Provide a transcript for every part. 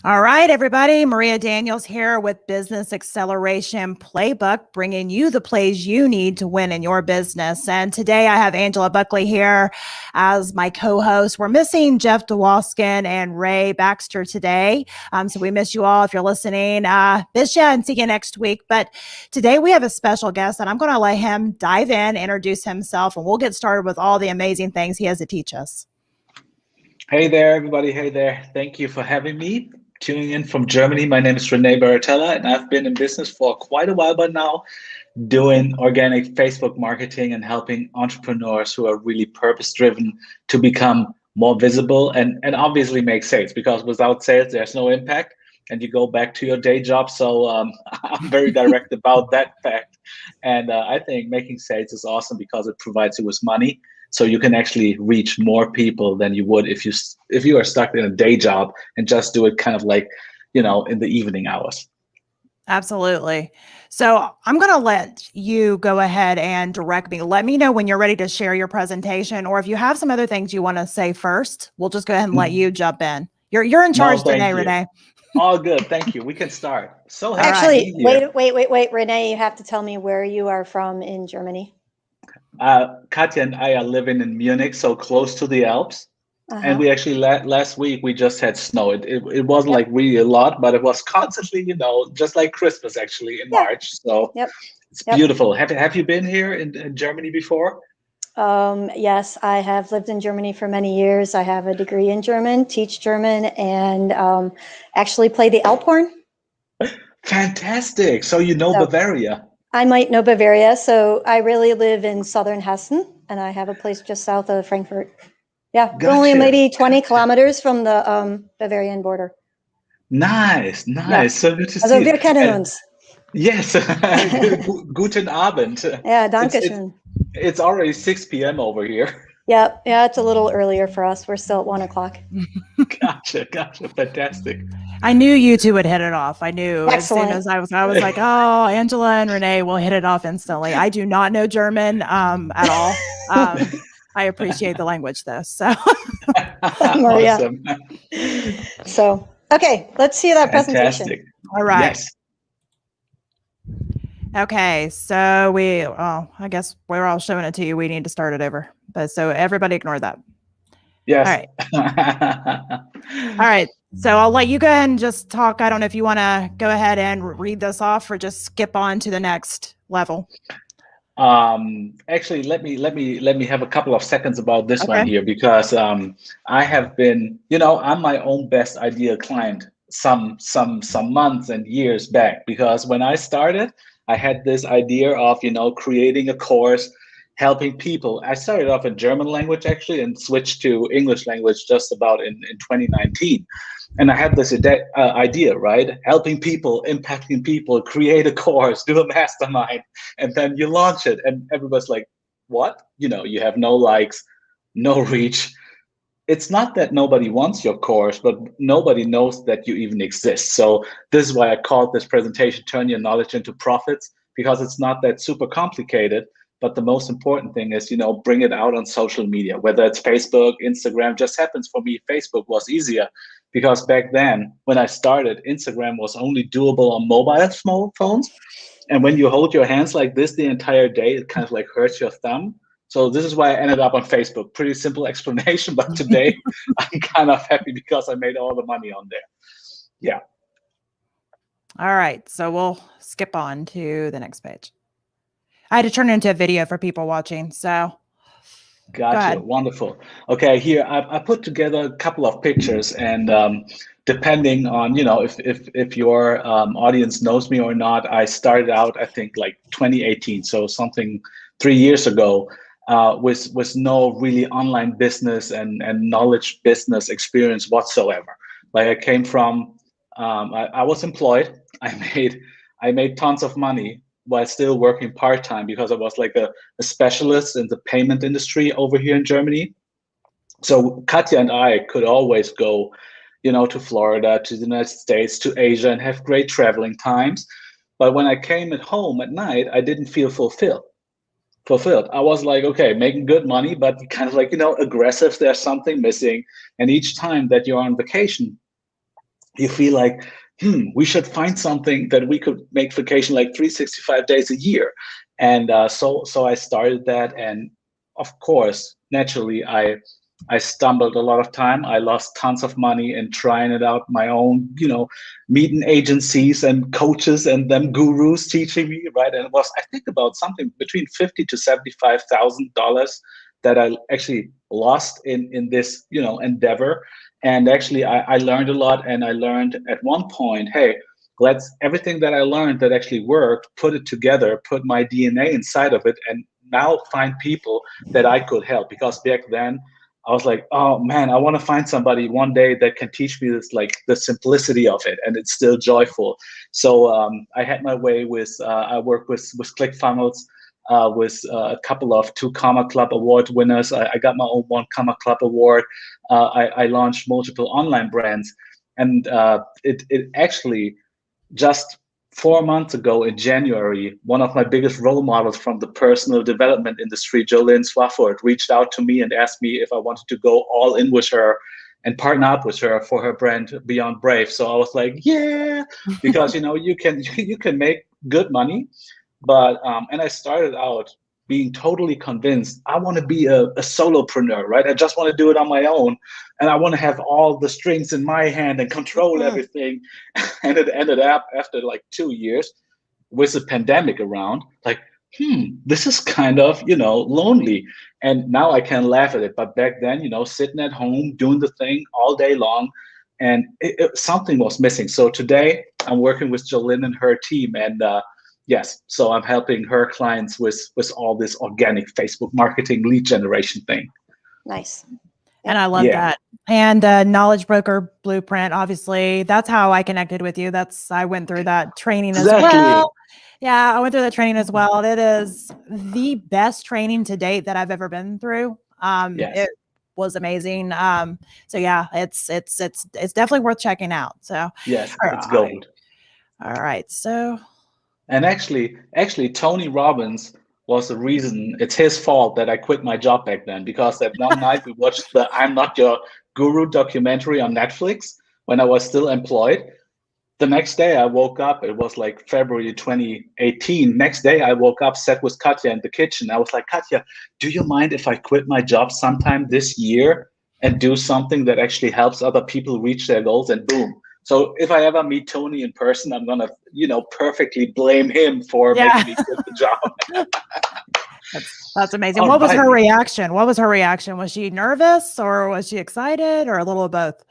All right, everybody. Maria Daniels here with Business Acceleration Playbook, bringing you the plays you need to win in your business. And today I have Angela Buckley here as my co-host. We're missing Jeff Dwoskin and Ray Baxter today. So we miss you all if you're listening. Miss you and see you next week. But today we have a special guest, and I'm going to let him dive in, introduce himself, and we'll get started with all the amazing things he has to teach us. Hey there, everybody. Hey there. Thank you for having me. Tuning in from Germany. My name is René Baratella, and I've been in business for quite a while, but now doing organic Facebook marketing and helping entrepreneurs who are really purpose-driven to become more visible and obviously make sales, because without sales, there's no impact and you go back to your day job. So I'm very direct about that fact. And I think making sales is awesome because it provides you with money. So you can actually reach more people than you would if you are stuck in a day job and just do it kind of like, in the evening hours. Absolutely. So I'm going to let you go ahead and direct me. Let me know when you're ready to share your presentation, or if you have some other things you want to say first, we'll just go ahead and let you jump in. You're in charge today, René. All good. Thank you. We can start. So actually, wait, René, you have to tell me where you are from in Germany. Katja and I are living in Munich, so close to the Alps. And we actually last week we just had snow. It wasn't like really a lot, but it was constantly, just like Christmas actually in March. So it's beautiful. Have you been here in Germany before? Yes, I have lived in Germany for many years. I have a degree in German, teach German, and actually play the Alp horn. Fantastic. So you know Bavaria. I might know Bavaria. So I really live in southern Hessen, and I have a place just south of Frankfurt. Yeah, gotcha. Only maybe 20 kilometers from the Bavarian border. Nice. Yeah. So good to see. Also, wir kennen uns. Yes. Guten Abend. Yeah, danke schön. It's already 6 p.m. over here. Yeah, it's a little earlier for us. We're still at 1 o'clock. Gotcha. Fantastic. I knew you two would hit it off. I knew. Excellent. As soon as I was like, oh, Angela and René will hit it off instantly. I do not know German at all. I appreciate the language though. So awesome. So okay, let's see that presentation. All right. Yes. Okay, so I guess we're all showing it to you. We need to start it over. But so everybody ignore that. Yes. All right. All right. So I'll let you go ahead and just talk. I don't know if you want to go ahead and read this off or just skip on to the next level. Actually, let me have a couple of seconds about this one here, because I have been, I'm my own best ideal client some months and years back, because when I started, I had this idea of, creating a course, helping people. I started off in German language actually and switched to English language just about in 2019. And I had this idea, right? Helping people, impacting people, create a course, do a mastermind, and then you launch it. And everybody's like, what? You have no likes, no reach. It's not that nobody wants your course, but nobody knows that you even exist. So this is why I called this presentation, Turn Your Knowledge into Profits, because it's not that super complicated. But the most important thing is, bring it out on social media, whether it's Facebook, Instagram. Just happens for me, Facebook was easier, because back then when I started, Instagram was only doable on mobile phones. And when you hold your hands like this the entire day, it kind of like hurts your thumb. So this is why I ended up on Facebook. Pretty simple explanation, but today I'm kind of happy because I made all the money on there. Yeah. All right. So we'll skip on to the next page. I had to turn it into a video for people watching. So gotcha. Wonderful. Okay, here I put together a couple of pictures, and depending on, if your audience knows me or not, I started out, I think, like 2018. So something 3 years ago. With no really online business and knowledge business experience whatsoever. Like I came from, I was employed. I made tons of money while still working part-time, because I was like a specialist in the payment industry over here in Germany. So Katja and I could always go, to Florida, to the United States, to Asia, and have great traveling times. But when I came at home at night, I didn't feel fulfilled. I was like, okay, making good money, but kind of like, aggressive, there's something missing. And each time that you're on vacation, you feel like, we should find something that we could make vacation like 365 days a year. And so I started that. And of course, naturally, I stumbled a lot of time. I lost tons of money in trying it out my own, meeting agencies and coaches and them gurus teaching me, right? And it was, I think, about something between $50,000 to $75,000 that I actually lost in this, endeavor. And actually, I learned a lot. And I learned at one point, hey, let's everything that I learned that actually worked, put it together, put my DNA inside of it, and now find people that I could help. Because back then, I was like, oh man, I want to find somebody one day that can teach me this, like the simplicity of it, and it's still joyful. So I had my way with, I work with ClickFunnels, with a couple of 2 Comma Club award winners. I got my own 1 Comma Club award. I launched multiple online brands, and it actually just 4 months ago in January, one of my biggest role models from the personal development industry, Jolene Swafford, reached out to me and asked me if I wanted to go all in with her and partner up with her for her brand Beyond Brave. So I was like, yeah, because you can make good money, but and I started out being totally convinced I want to be a solopreneur, right? I just want to do it on my own, and I want to have all the strings in my hand and control everything. And it ended up after like 2 years with the pandemic around, like, this is kind of, lonely. And now I can laugh at it. But back then, sitting at home, doing the thing all day long, and something was missing. So today I'm working with Jolene and her team, and yes, so I'm helping her clients with all this organic Facebook marketing lead generation thing. Nice. And I love that. And Knowledge Broker Blueprint, obviously, that's how I connected with you. I went through that training as well. Yeah, I went through that training as well. It is the best training to date that I've ever been through. It was amazing. So yeah, it's definitely worth checking out. So yes, it's gold. All right. So, and actually Tony Robbins was the reason. It's his fault that I quit my job back then, because that one night we watched the I'm Not Your Guru documentary on Netflix when I was still employed. The next day I woke up, it was like February 2018. Next day I woke up, sat with Katja in the kitchen. I was like, Katja, do you mind if I quit my job sometime this year and do something that actually helps other people reach their goals? And boom. So if I ever meet Tony in person, I'm going to, perfectly blame him for making me quit the job. That's amazing. What was her reaction? Was she nervous, or was she excited, or a little of both?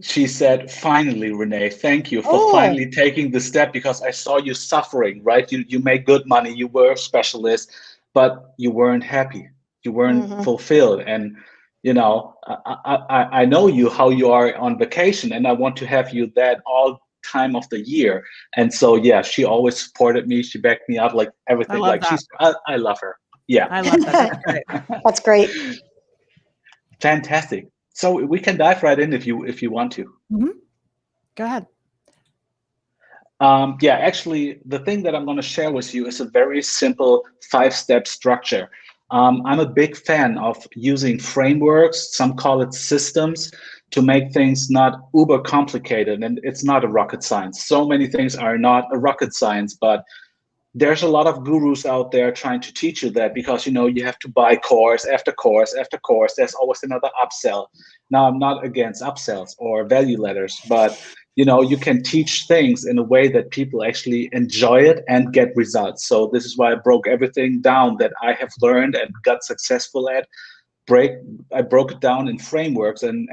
She said, finally, René, thank you for finally taking the step, because I saw you suffering, right? You make good money. You were a specialist, but you weren't happy. You weren't fulfilled. And, I know how you are on vacation, and I want to have you that all time of the year. And so, yeah, she always supported me. She backed me up, like everything. I love her. Yeah. I love that. That's great. Fantastic. So we can dive right in if you want to. Go ahead. Actually, the thing that I'm going to share with you is a very simple 5-step structure. I'm a big fan of using frameworks, some call it systems, to make things not uber complicated. And it's not a rocket science. So many things are not a rocket science, but there's a lot of gurus out there trying to teach you that, because you have to buy course after course after course. There's always another upsell. Now, I'm not against upsells or value letters, but you can teach things in a way that people actually enjoy it and get results. So this is why I broke everything down that I have learned and got successful at. I broke it down in frameworks, and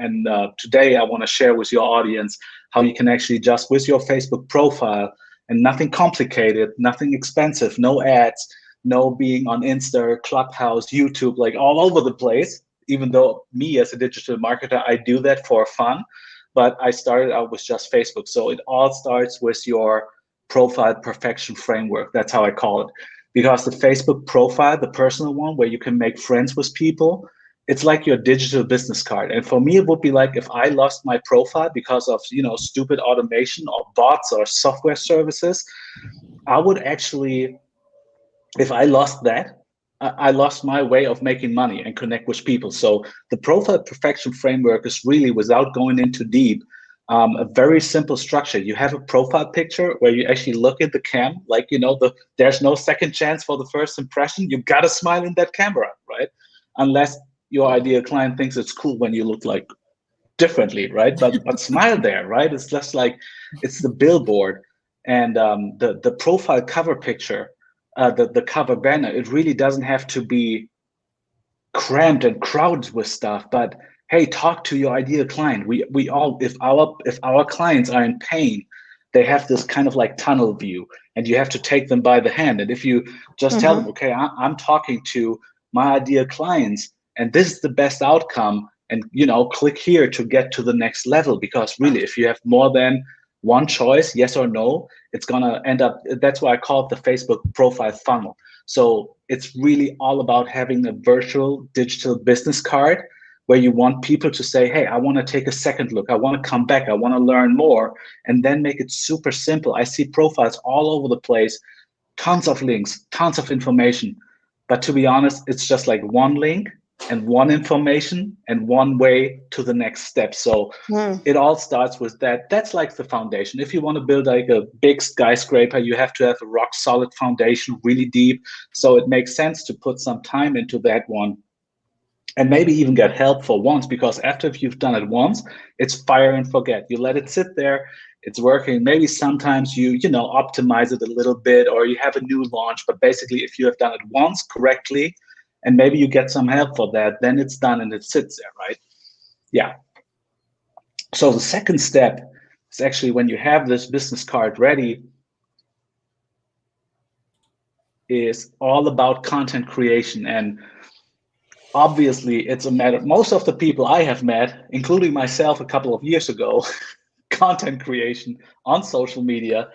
today I want to share with your audience how you can actually just with your Facebook profile, and nothing complicated, nothing expensive, no ads, no being on Insta, Clubhouse, YouTube, like all over the place. Even though me as a digital marketer, I do that for fun, but I started out with just Facebook. So it all starts with your profile perfection framework. That's how I call it. Because the Facebook profile, the personal one where you can make friends with people, it's like your digital business card. And for me, it would be like if I lost my profile because of, stupid automation or bots or software services, I would actually, if I lost that, I lost my way of making money and connect with people. So the profile perfection framework is really, without going into deep, A very simple structure. You have a profile picture where you actually look at the cam, like, there's no second chance for the first impression. You got to smile in that camera, right? Unless your ideal client thinks it's cool when you look like differently, right? But smile there, right? It's just like, it's the billboard. And the profile cover picture, the cover banner, it really doesn't have to be crammed and crowded with stuff, but hey, talk to your ideal client. We all, if our clients are in pain, they have this kind of like tunnel view, and you have to take them by the hand. And if you just tell them, okay, I'm talking to my ideal clients, and this is the best outcome, and click here to get to the next level. Because really, if you have more than one choice, yes or no, it's gonna end up. That's why I call it the Facebook profile funnel. So it's really all about having a virtual digital business card where you want people to say, hey, I want to take a second look. I want to come back. I want to learn more, and then make it super simple. I see profiles all over the place, tons of links, tons of information. But to be honest, it's just like one link and one information and one way to the next step. So it all starts with that. That's like the foundation. If you want to build like a big skyscraper, you have to have a rock solid foundation, really deep. So it makes sense to put some time into that one, and maybe even get help for once, because after if you've done it once, it's fire and forget. You let it sit there, it's working. Maybe sometimes you optimize it a little bit, or you have a new launch. But basically, if you have done it once correctly, and maybe you get some help for that, then it's done and it sits there, right? Yeah. So the second step is actually, when you have this business card ready, is all about content creation. And obviously, it's a matter, most of the people I have met, including myself a couple of years ago, content creation on social media,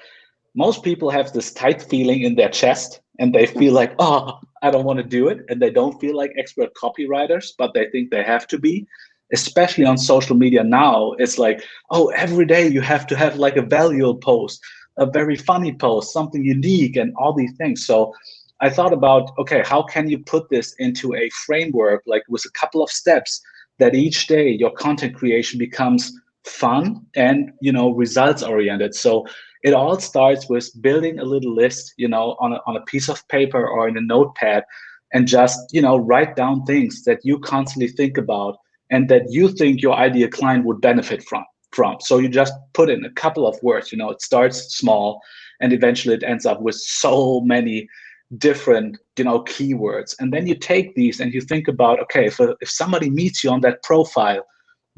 most people have this tight feeling in their chest, and they feel like, oh, I don't want to do it. And they don't feel like expert copywriters, but they think they have to be. Especially on social media now, it's like, oh, every day you have to have like a valuable post, a very funny post, something unique, and all these things. So I thought about, okay, how can you put this into a framework, like with a couple of steps, that each day your content creation becomes fun and results oriented. So it all starts with building a little list, on a piece of paper or in a notepad, and just write down things that you constantly think about and that you think your ideal client would benefit from. So you just put in a couple of words. It starts small, and eventually it ends up with so many different keywords. And then you take these and you think about, okay, if somebody meets you on that profile,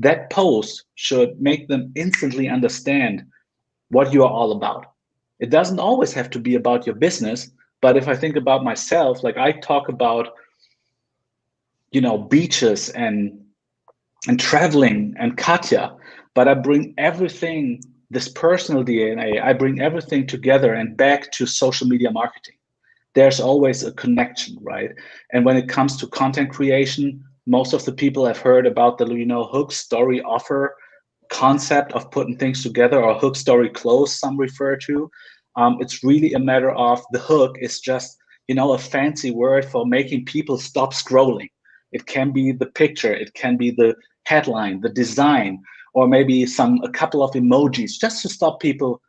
that post should make them instantly understand what you are all about. It doesn't always have to be about your business, but if I think about myself, like I talk about beaches and traveling and Katya, but I bring everything, this personal DNA, I bring everything together and back to social media marketing. There's always a connection, right? And when it comes to content creation, most of the people have heard about the hook, story, offer concept of putting things together, or hook, story, close, some refer to. It's really a matter of, the hook is just a fancy word for making people stop scrolling. It can be the picture, it can be the headline, the design, or maybe a couple of emojis just to stop people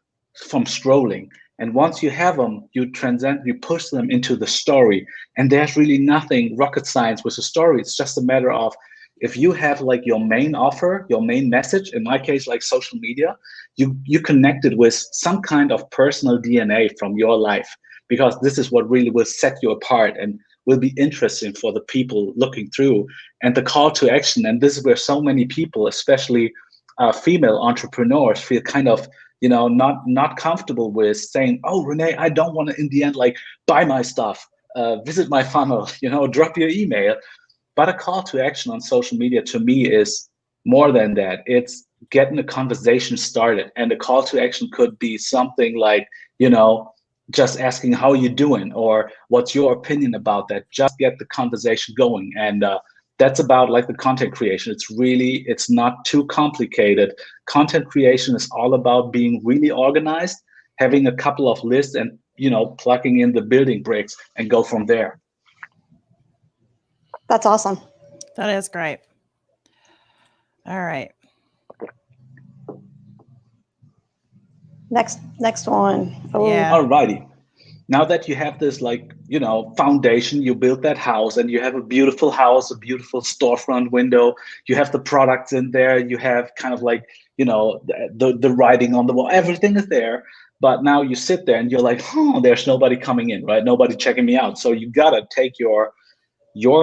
from scrolling. And once you have them, you push them into the story. And there's really nothing rocket science with the story. It's just a matter of, if you have like your main offer, your main message, in my case, like social media, you connect it with some kind of personal DNA from your life, because this is what really will set you apart and will be interesting for the people looking through. And the call to action, and this is where so many people, especially female entrepreneurs, feel kind of not comfortable with saying, oh, René, I don't want to in the end like buy my stuff, visit my funnel, drop your email. But a call to action on social media, to me, is more than that. It's getting a conversation started. And the call to action could be something like, just asking how you doing, or what's your opinion about that. Just get the conversation going. And that's about like the content creation. It's not too complicated. Content creation is all about being really organized, having a couple of lists, and plugging in the building bricks and go from there. That's awesome. That is great. All right. Next one. Oh. Yeah. Alrighty. Now that you have this, like, foundation, you built that house and you have a beautiful house, a beautiful storefront window, you have the products in there, you have kind of like, the writing on the wall, everything is there. But now you sit there and you're like, oh, there's nobody coming in, right? Nobody checking me out. So you gotta take your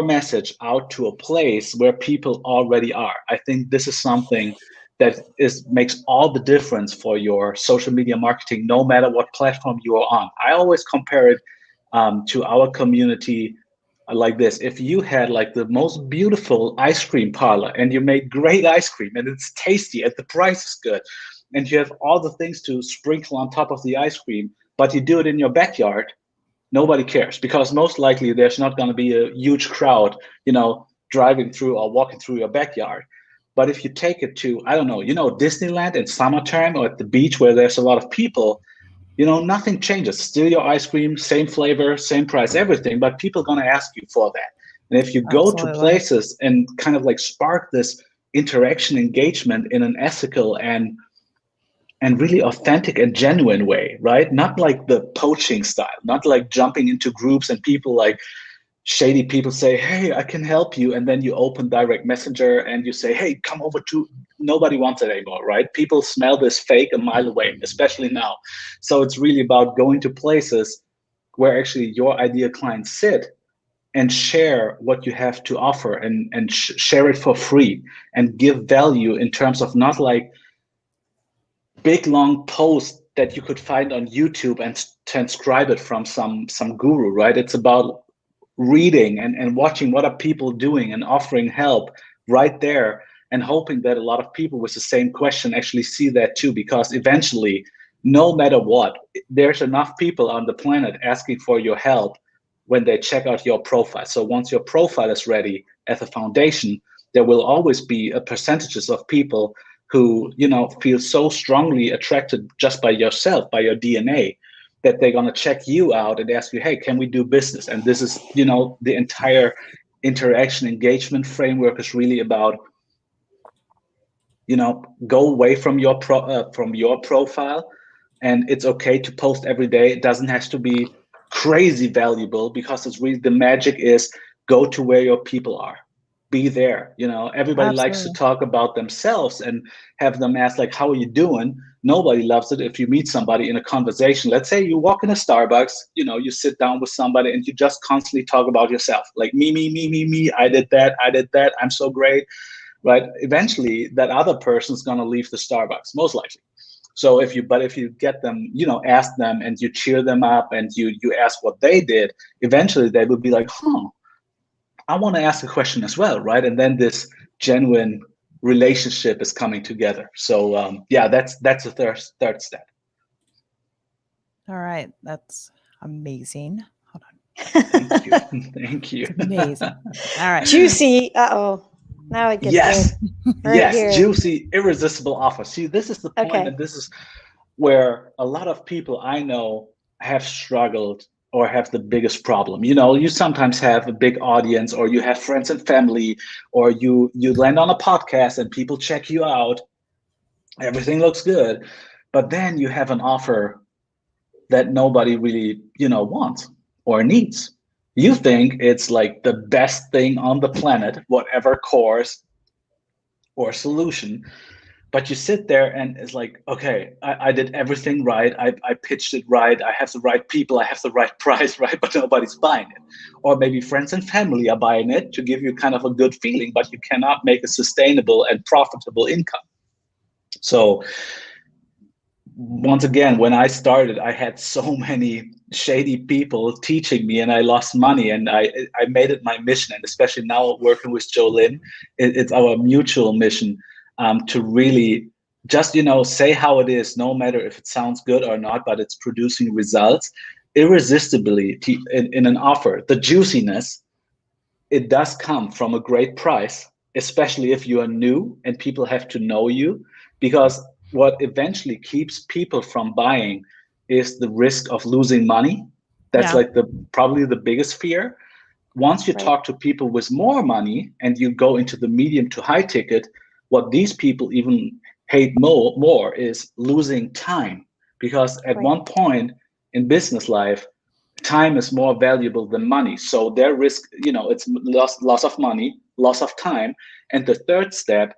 message out to a place where people already are. I think this is something that makes all the difference for your social media marketing, no matter what platform you are on. I always compare it to our community like this. If you had like the most beautiful ice cream parlor and you made great ice cream and it's tasty and the price is good and you have all the things to sprinkle on top of the ice cream, but you do it in your backyard, nobody cares, because most likely there's not going to be a huge crowd, driving through or walking through your backyard. But if you take it to, I don't know, Disneyland in summertime or at the beach where there's a lot of people, nothing changes. Still your ice cream, same flavor, same price, everything, but people are going to ask you for that. And if you go to places and kind of like spark this interaction engagement in an ethical and really authentic and genuine way, right? Not like the poaching style, not like jumping into groups and people like shady people say, hey, I can help you. And then you open direct messenger and you say, hey, come over to, nobody wants it anymore, right? People smell this fake a mile away, especially now. So it's really about going to places where actually your ideal clients sit and share what you have to offer and share it for free and give value in terms of not like big long post that you could find on YouTube and transcribe it from some guru, right? It's about reading and watching what are people doing and offering help right there and hoping that a lot of people with the same question actually see that too, because eventually, no matter what, there's enough people on the planet asking for your help when they check out your profile. So once your profile is ready as a foundation, there will always be a percentages of people who feel so strongly attracted just by yourself, by your DNA, that they're going to check you out and ask you, hey, can we do business? And this is, the entire interaction engagement framework is really about, go away from your profile, and it's okay to post every day. It doesn't have to be crazy valuable, because it's really, the magic is go to where your people are. Be there. Everybody likes to talk about themselves and have them ask like, how are you doing? Nobody loves it if you meet somebody in a conversation. Let's say you walk in a Starbucks, you sit down with somebody and you just constantly talk about yourself, like me, I did that, I'm so great, right? Eventually that other person's going to leave the Starbucks, most likely. So if you get them, ask them and you cheer them up and you ask what they did, eventually they will be like, I want to ask a question as well, right? And then this genuine relationship is coming together. So that's the third step. All right, that's amazing. Hold on. Thank you. It's amazing. All right, juicy. Now it gets good. Right here. Juicy, irresistible offer. See, this is the point, and this is where a lot of people I know have struggled or have the biggest problem. You sometimes have a big audience, or you have friends and family, or you land on a podcast and people check you out. Everything looks good. But then you have an offer that nobody really, wants or needs. You think it's like the best thing on the planet, whatever course or solution. But you sit there and it's like, okay, I did everything right. I pitched it right. I have the right people. I have the right price, right? But nobody's buying it. Or maybe friends and family are buying it to give you kind of a good feeling, but you cannot make a sustainable and profitable income. So once again, when I started, I had so many shady people teaching me and I lost money, and I made it my mission. And especially now working with Jolynn, it's our mutual mission. To really just, say how it is, no matter if it sounds good or not, but it's producing results irresistibly in an offer. The juiciness, it does come from a great price, especially if you are new and people have to know you, because what eventually keeps people from buying is the risk of losing money. That's like probably the biggest fear. Once you talk to people with more money and you go into the medium to high ticket, what these people even hate more is losing time. because at Right. one point in business life, time is more valuable than money. So their risk, it's loss of money, loss of time. And the third step,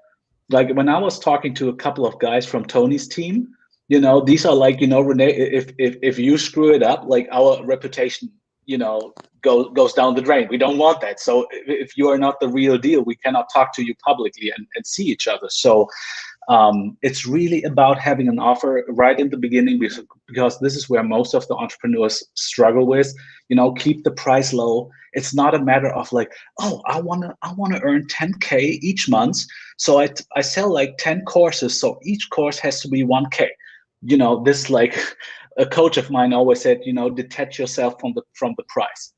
like when I was talking to a couple of guys from Tony's team, these are like, René, if you screw it up, like our reputation, goes down the drain. We don't want that. So if you are not the real deal, we cannot talk to you publicly and see each other. So it's really about having an offer right in the beginning, because this is where most of the entrepreneurs struggle with. Keep the price low. It's not a matter of like, oh, I wanna earn 10K each month, so I sell like 10 courses, so each course has to be 1K. This, like, a coach of mine always said, detach yourself from the price.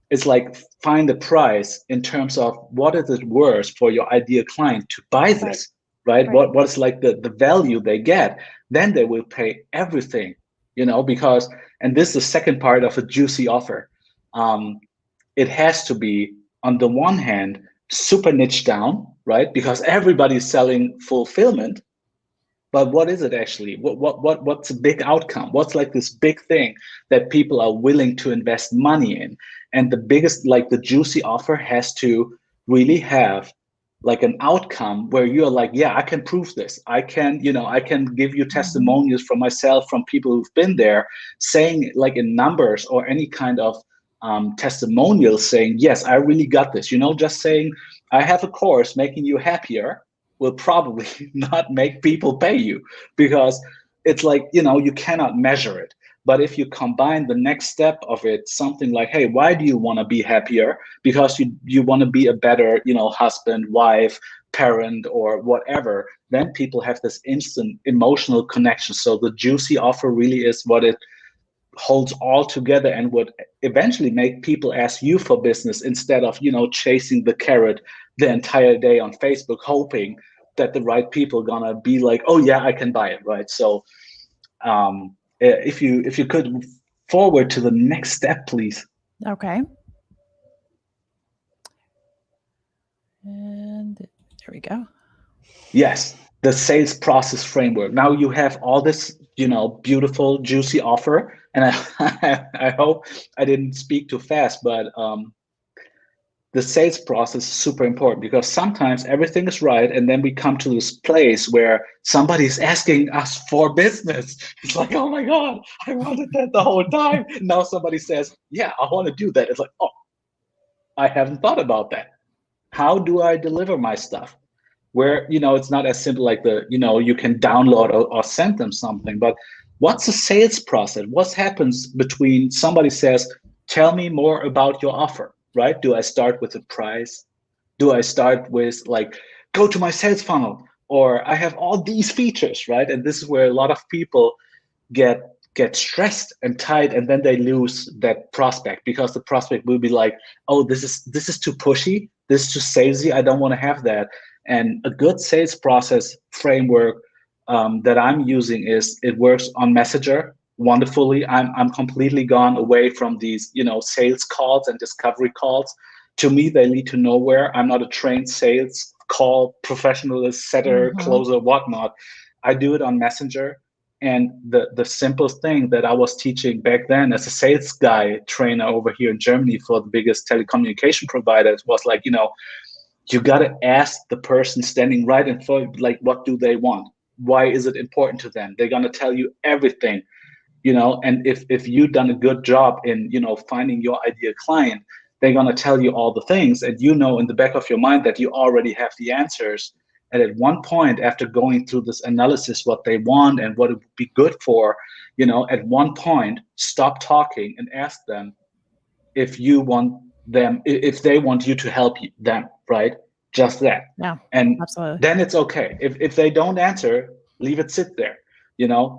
It's like, find the price in terms of what is it worth for your ideal client to buy this. Right? What is like the value they get, then they will pay everything, because, and this is the second part of a juicy offer. It has to be, on the one hand, super niche down, right? Because everybody's selling fulfillment, but what is it actually? What's a big outcome? What's like this big thing that people are willing to invest money in? And the biggest, like the juicy offer, has to really have like an outcome where you're like, yeah, I can prove this. I can give you testimonials from myself, from people who've been there, saying, like, in numbers or any kind of testimonials, saying, yes, I really got this. Just saying I have a course making you happier will probably not make people pay you, because it's like, you cannot measure it. But if you combine the next step of it, something like, hey, why do you want to be happier? Because you want to be a better, husband, wife, parent, or whatever, then people have this instant emotional connection. So the juicy offer really is what it holds all together, and would eventually make people ask you for business, instead of, chasing the carrot the entire day on Facebook, hoping that the right people gonna be like, oh yeah, I can buy it, right? So if you could forward to the next step, please. Okay. And there we go. Yes, the sales process framework. Now you have all this, beautiful, juicy offer, and I hope I didn't speak too fast, but the sales process is super important, because sometimes everything is right, and then we come to this place where somebody's asking us for business. It's like, oh my God, I wanted that the whole time. Now somebody says, yeah, I want to do that. It's like, oh, I haven't thought about that. How do I deliver my stuff? Where, it's not as simple like you can download or send them something, but what's the sales process? What happens between somebody says, tell me more about your offer, right? Do I start with a price? Do I start with like, go to my sales funnel, or I have all these features, right? And this is where a lot of people get stressed and tight, and then they lose that prospect, because the prospect will be like, oh, this is too pushy, this is too salesy, I don't want to have that. And a good sales process framework that I'm using is, it works on Messenger wonderfully. I'm completely gone away from these, sales calls and discovery calls. To me, they lead to nowhere. I'm not a trained sales call professional, setter, closer, whatnot. I do it on Messenger. And the simple thing that I was teaching back then as a sales guy trainer over here in Germany for the biggest telecommunication providers was like, you got to ask the person standing right in front, like, what do they want? Why is it important to them? They're going to tell you everything, and if you've done a good job in, finding your ideal client, they're going to tell you all the things, and in the back of your mind that you already have the answers. And at one point, after going through this analysis, what they want and what it would be good for, at one point, stop talking and ask them if they want you to help them, right? Just that. Yeah, and absolutely. Then it's okay. If they don't answer, leave it sit there.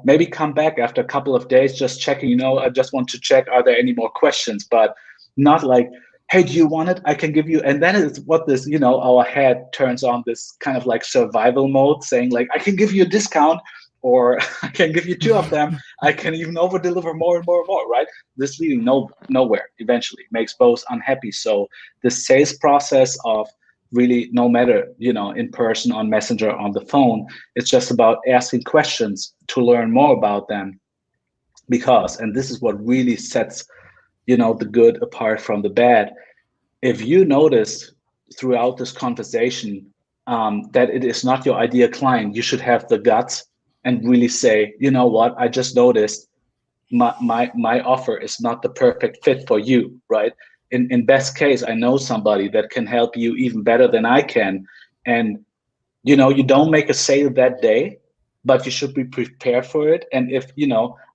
Maybe come back after a couple of days, just checking, I just want to check, are there any more questions? But not like, hey, do you want it? I can give you. And then it's what this, our head turns on this kind of like survival mode, saying like, I can give you a discount, or I can give you 2 of them. I can even over deliver more and more and more, right? This leading nowhere eventually, makes both unhappy. So the sales process of really, no matter, in person, on Messenger, on the phone, it's just about asking questions to learn more about them. Because, and this is what really sets, the good apart from the bad. If you notice throughout this conversation that it is not your ideal client, you should have the guts and really say, you know what, I just noticed my offer is not the perfect fit for you, right? In best case, I know somebody that can help you even better than I can. And you don't make a sale that day, but you should be prepared for it. And if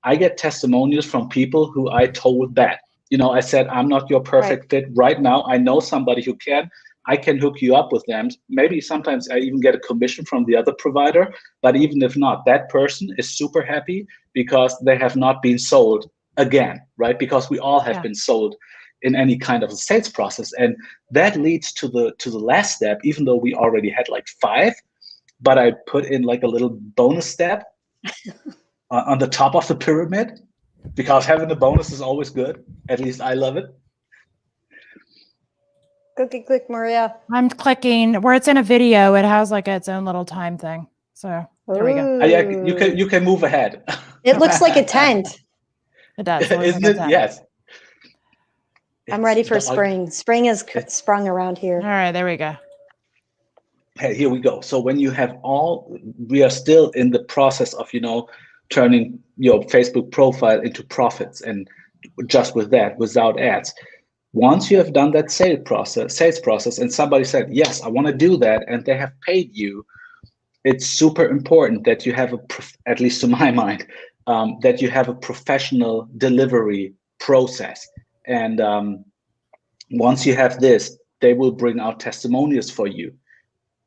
I get testimonials from people who I told that, I said, I'm not your perfect fit right now, I know somebody who can, I can hook you up with them. Maybe sometimes I even get a commission from the other provider, but even if not, that person is super happy because they have not been sold again, right? Because we all have been sold in any kind of a sales process. And that leads to the last step, even though we already had like 5, but I put in like a little bonus step on the top of the pyramid, because having a bonus is always good. At least I love it. Click, Maria. I'm clicking where it's in a video. It has like its own little time thing. So there we go. You can move ahead. It looks like a tent. It does. Isn't it? Yes. I'm ready for spring. Spring is sprung around here. All right, there we go. Hey, here we go. So when you have we are still in the process of, turning your Facebook profile into profits, and just with that, without ads. Once you have done that sales process, and somebody said, yes, I want to do that, and they have paid you, it's super important that you have at least to my mind, that you have a professional delivery process. And once you have this, they will bring out testimonials for you.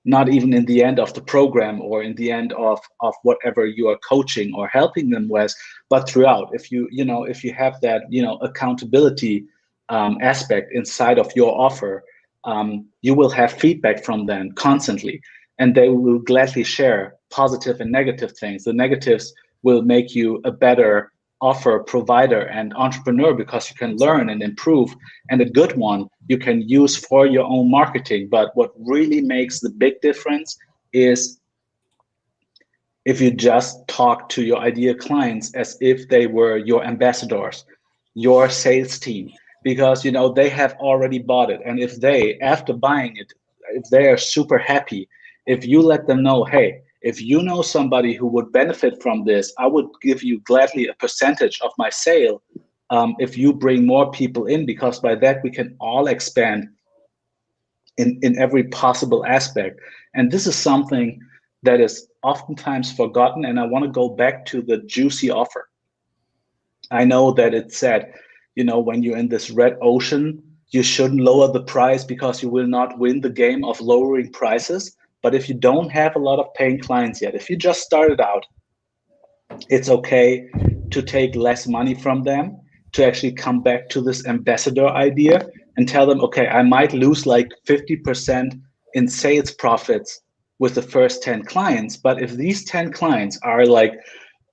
Not even in the end of the program or in the end of whatever you are coaching or helping them with, but throughout. If you have that, accountability aspect inside of your offer, you will have feedback from them constantly, and they will gladly share positive and negative things. The negatives will make you a better offer provider and entrepreneur, because you can learn and improve, and a good one you can use for your own marketing. But what really makes the big difference is if you just talk to your ideal clients as if they were your ambassadors, your sales team, because they have already bought it. And if they, after buying it, if they are super happy, if you let them know, hey, if you know somebody who would benefit from this, I would give you gladly a percentage of my sale if you bring more people in, because by that we can all expand in every possible aspect. And this is something that is oftentimes forgotten. And I want to go back to the juicy offer. I know that it said, when you're in this red ocean, you shouldn't lower the price because you will not win the game of lowering prices. But if you don't have a lot of paying clients yet, if you just started out, it's okay to take less money from them, to actually come back to this ambassador idea and tell them, okay, I might lose like 50% in sales profits with the first 10 clients. But if these 10 clients are like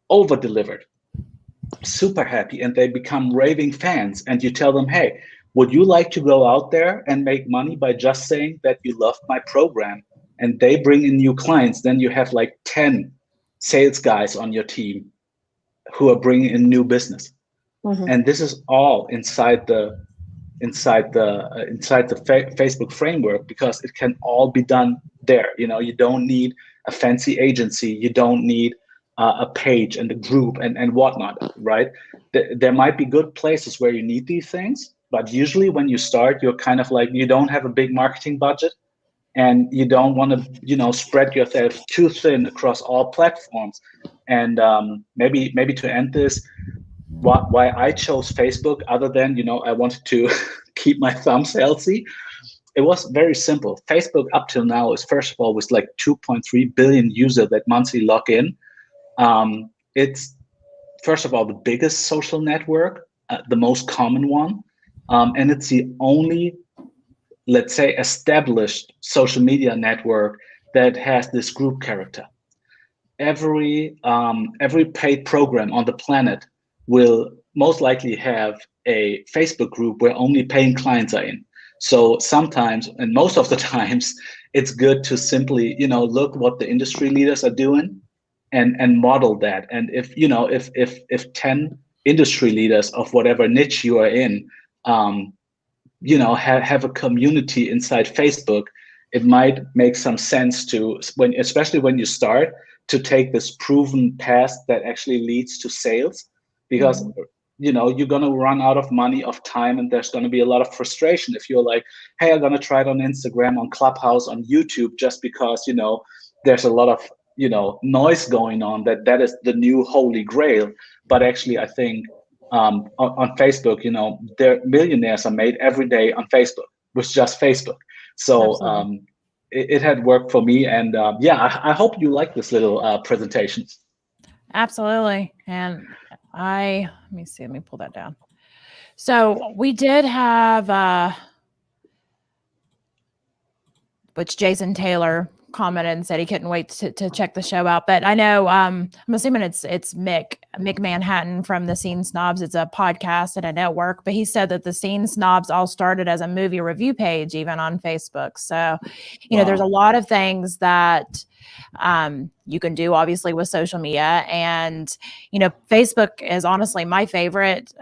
over delivered, super happy, and they become raving fans, and you tell them, hey, would you like to go out there and make money by just saying that you love my program? And they bring in new clients, then you have like 10 sales guys on your team who are bringing in new business. Mm-hmm. And this is all inside the Facebook framework, because it can all be done there. You don't need a fancy agency. You don't need a page and a group and whatnot, right? There might be good places where you need these things, but usually when you start, you're kind of like, you don't have a big marketing budget, and you don't want to, spread yourself too thin across all platforms. And maybe to end this, why I chose Facebook, other than, I wanted to keep my thumbs healthy, it was very simple. Facebook up till now is, first of all, with like 2.3 billion users that monthly log in. It's, first of all, the biggest social network, the most common one, and it's the only, let's say, established social media network that has this group character. Every paid program on the planet will most likely have a Facebook group where only paying clients are in. So sometimes, and most of the times, it's good to simply, look what the industry leaders are doing and model that. And if 10 industry leaders of whatever niche you are in, have a community inside Facebook, it might make some sense to, especially when you start, to take this proven path that actually leads to sales, because you're going to run out of money, of time, and there's going to be a lot of frustration if you're like, hey, I'm going to try it on Instagram, on Clubhouse, on YouTube, just because there's a lot of noise going on, that is the new holy grail. But actually, I think on Facebook, there millionaires are made every day on Facebook with just Facebook. So it had worked for me, and I hope you like this little presentation. Absolutely. And let me pull that down. So we did have which Jason Taylor commented and said he couldn't wait to check the show out. But I know I'm assuming it's Mick Manhattan from the Scene Snobs. It's a podcast and a network, but he said that the Scene Snobs all started as a movie review page, even on Facebook. So, there's a lot of things that you can do, obviously, with social media. And, Facebook is honestly my favorite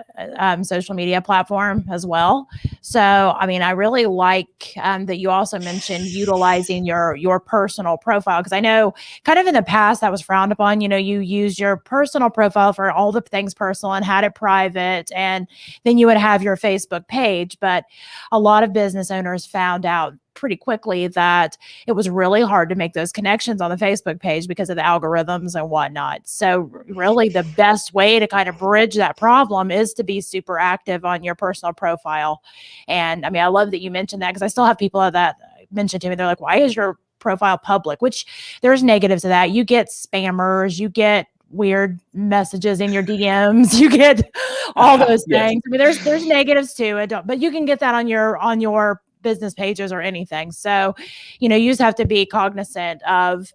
social media platform as well. So, I really like that you also mentioned utilizing your personal profile, because I know kind of in the past that was frowned upon. You use your personal profile for all the things personal and had it private, and then you would have your Facebook page. But a lot of business owners found out pretty quickly that it was really hard to make those connections on the Facebook page because of the algorithms and whatnot. So really the best way to kind of bridge that problem is to be super active on your personal profile. And I love that you mentioned that, because I still have people that mention to me, they're like, why is your profile public? Which there's negatives to that. You get spammers, you get weird messages in your DMs, you get all those things. There's negatives to it, but you can get that on your business pages or anything. So, you just have to be cognizant of,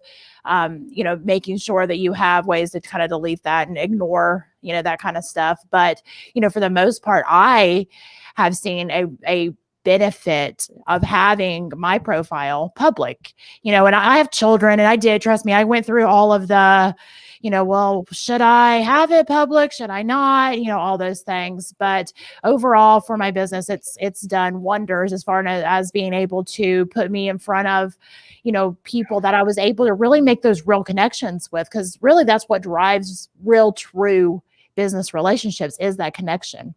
making sure that you have ways to kind of delete that and ignore, that kind of stuff. But, for the most part, I have seen a benefit of having my profile public, and I have children, and trust me, I went through all of the, well, should I have it public? Should I not? All those things. But overall, for my business, it's done wonders as far as being able to put me in front of, people that I was able to really make those real connections with, because really that's what drives real, true business relationships, is that connection.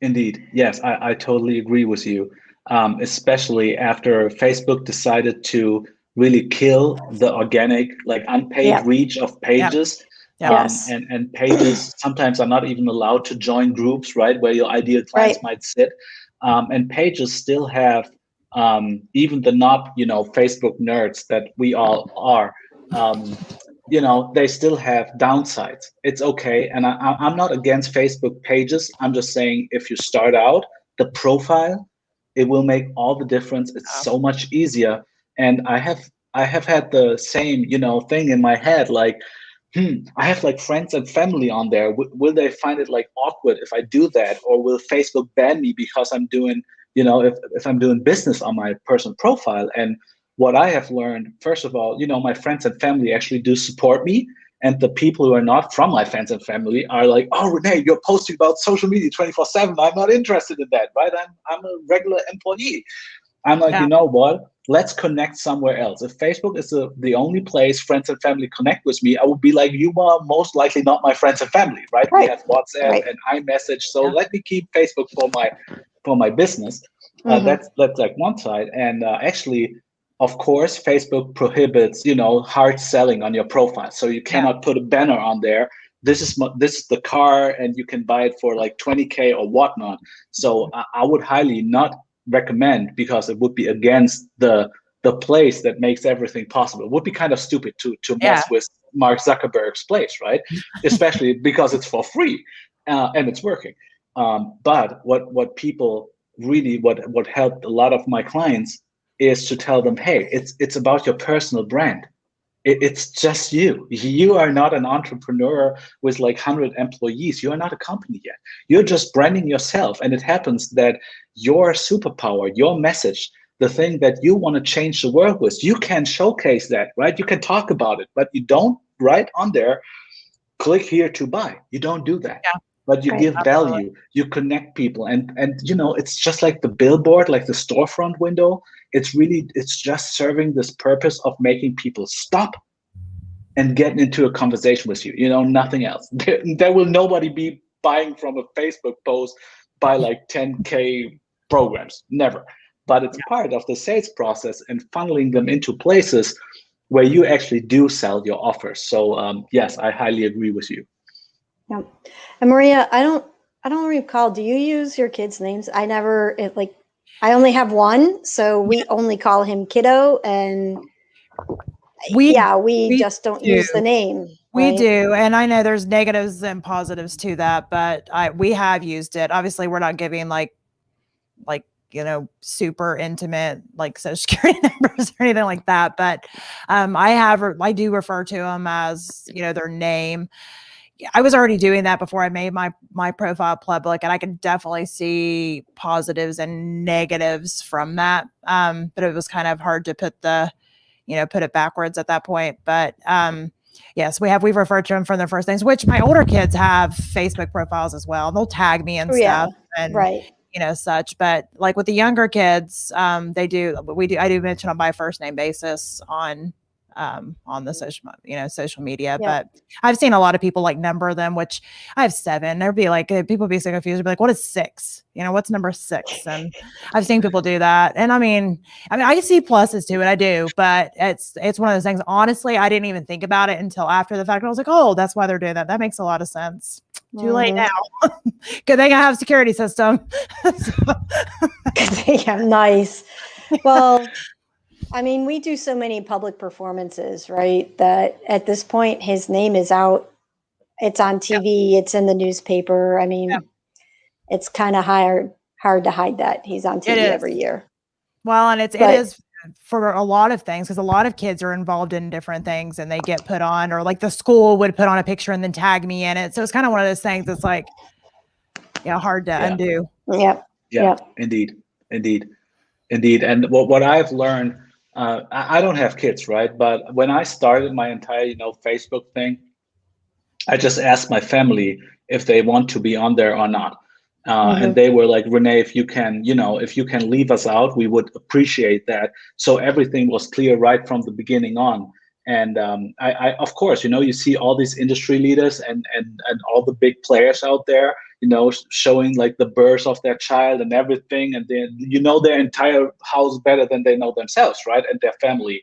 Indeed. Yes, I totally agree with you. Especially after Facebook decided to really kill the organic, like unpaid reach of pages. And pages sometimes are not even allowed to join groups, right, where your ideal clients might sit. And pages still have, even the not, Facebook nerds that we all are, they still have downsides. It's okay. And I'm not against Facebook pages. I'm just saying, if you start out, the profile, it will make all the difference. It's so much easier. And I have had the same, thing in my head, like, I have like friends and family on there. Will they find it like awkward if I do that? Or will Facebook ban me because I'm doing, if I'm doing business on my personal profile? And what I have learned, first of all, my friends and family actually do support me. And the people who are not from my friends and family are like, oh, René, you're posting about social media 24/7. I'm not interested in that, right? I'm a regular employee. I'm like, you know what? Let's connect somewhere else. If Facebook is the only place friends and family connect with me, I would be like, you are most likely not my friends and family, right? We have WhatsApp and iMessage. So let me keep Facebook for my business. That's like one side. And actually, of course, Facebook prohibits, hard selling on your profile. So you cannot put a banner on there. This is the car, and you can buy it for like 20K or whatnot. So I would highly not recommend, because it would be against the place that makes everything possible. It would be kind of stupid to mess with Mark Zuckerberg's place, right? Especially because it's for free and it's working. But what people really, what helped a lot of my clients is to tell them, hey, it's about your personal brand. It's just you. You are not an entrepreneur with like 100 employees. You are not a company yet. You're just branding yourself. And it happens that your superpower, your message, the thing that you want to change the world with, you can showcase that, right? You can talk about it, but you don't write on there, click here to buy. You don't do that. but you Right. give value, you connect people, and it's just like the billboard, like the storefront window. It's just serving this purpose of making people stop and get into a conversation with you. Nothing else. There will nobody be buying from a Facebook post by like 10K programs, never. But it's part of the sales process and funneling them into places where you actually do sell your offers. So yes, I highly agree with you. Yeah. And Maria, I don't recall, do you use your kids' names? I only have one, so we only call him Kiddo, and we just don't use the name. We right? do, and I know there's negatives and positives to that, but we have used it. Obviously, we're not giving like super intimate like social security numbers or anything like that, but I do refer to them as their name. I was already doing that before I made my profile public, and I can definitely see positives and negatives from that. But it was kind of hard to put it backwards at that point. But yes, we've referred to them from their first names, which my older kids have Facebook profiles as well. They'll tag me and stuff and right. Such. But like with the younger kids, I do mention on by first name basis on the social media. But I've seen a lot of people like number them, which I have 7. There'd be like people be so confused. They'd be like, what is 6? What's number 6? And I've seen people do that. And I mean I see pluses to it. I do, but it's one of those things. Honestly, I didn't even think about it until after the fact. And I was like, oh, that's why they're doing that. That makes a lot of sense. Too late now. Good thing I have a security system. Yeah, nice. Well, I mean, we do so many public performances, right? That at this point, his name is out. It's on TV. It's in the newspaper. I mean, it's kind of hard to hide that he's on TV every year. Well, and it is for a lot of things, because a lot of kids are involved in different things and they get put on, or like the school would put on a picture and then tag me in it. So it's kind of one of those things that's like, hard to undo. Yeah. Indeed. And what I've learned, I don't have kids, right? But when I started my entire, Facebook thing, I just asked my family if they want to be on there or not. And they were like, René, if you can leave us out, we would appreciate that. So everything was clear right from the beginning on. And I of course, you see all these industry leaders and all the big players out there, showing like the birth of their child and everything. And then, their entire house better than they know themselves, right? And their family.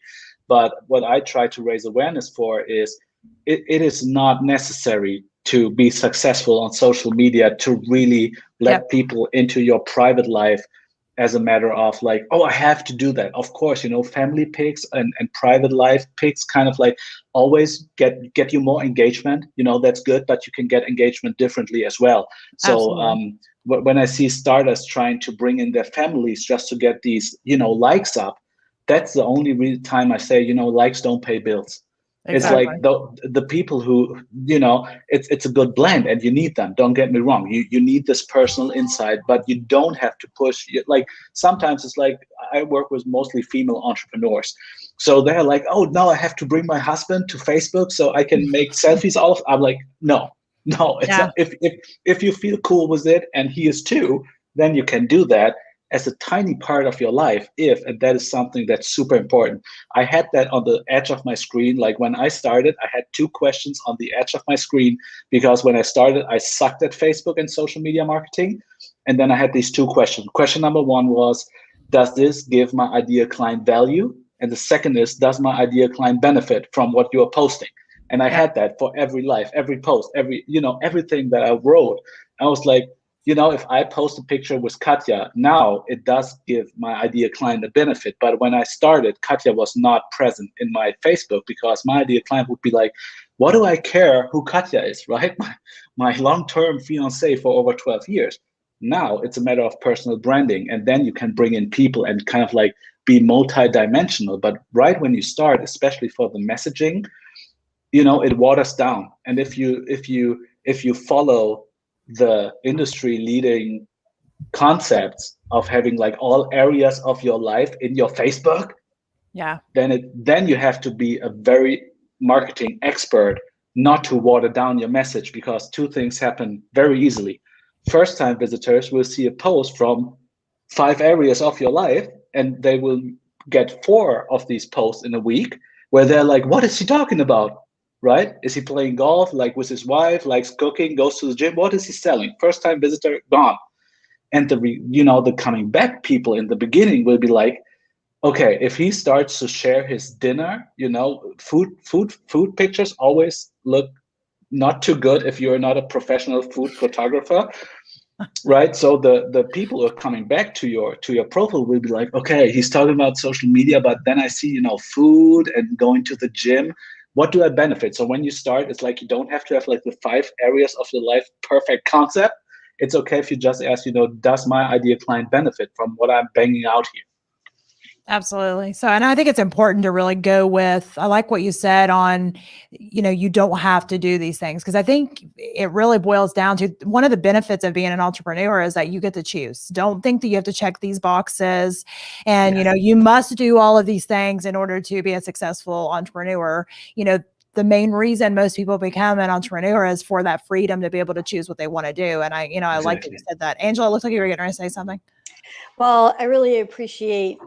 But what I try to raise awareness for is it is not necessary to be successful on social media to really let people into your private life as a matter of like, oh, I have to do that. Of course, family pics and private life pics kind of like always get you more engagement. That's good, but you can get engagement differently as well. So when I see startups trying to bring in their families just to get these, likes up, that's the only time I say, likes don't pay bills. Exactly. It's like the people who, it's a good blend and you need them. Don't get me wrong. You need this personal insight, but you don't have to push. Like sometimes it's like I work with mostly female entrepreneurs. So they're like, oh, no, I have to bring my husband to Facebook so I can make selfies. I'm like, no. It's not, if you feel cool with it and he is too, then you can do that as a tiny part of your life, and that is something that's super important. I had that on the edge of my screen. Like when I started, I had 2 questions on the edge of my screen because when I started, I sucked at Facebook and social media marketing. And then I had these 2 questions. Question number 1 was, does this give my ideal client value? And the second is, does my ideal client benefit from what you are posting? And I had that for every life, every post, everything that I wrote. I was like, if I post a picture with Katja, now it does give my ideal client a benefit. But when I started, Katja was not present in my Facebook because my ideal client would be like, what do I care who Katja is, right? My long-term fiance for over 12 years. Now it's a matter of personal branding. And then you can bring in people and kind of like be multi-dimensional. But right when you start, especially for the messaging, it waters down. And if you follow the industry leading concepts of having like all areas of your life in your Facebook, then you have to be a very marketing expert, not to water down your message, because two things happen very easily. First time visitors will see a post from 5 areas of your life, and they will get 4 of these posts in a week where they're like, what is he talking about? Right? Is he playing golf, like with his wife, likes cooking, goes to the gym? What is he selling? First time visitor, gone. And the coming back people in the beginning will be like, okay, if he starts to share his dinner, food pictures always look not too good if you're not a professional food photographer, right? So the people who are coming back to your profile will be like, okay, he's talking about social media, but then I see, food and going to the gym. What do I benefit? So when you start, it's like you don't have to have like the 5 areas of your life perfect concept. It's okay if you just ask, does my ideal client benefit from what I'm banging out here? Absolutely. So, and I think it's important to really go with, I like what you said on, you don't have to do these things, because I think it really boils down to one of the benefits of being an entrepreneur is that you get to choose. Don't think that you have to check these boxes and, you must do all of these things in order to be a successful entrepreneur. The main reason most people become an entrepreneur is for that freedom to be able to choose what they want to do. And I like that you said that. Angela, it looks like you were getting ready to say something. Well, I really appreciate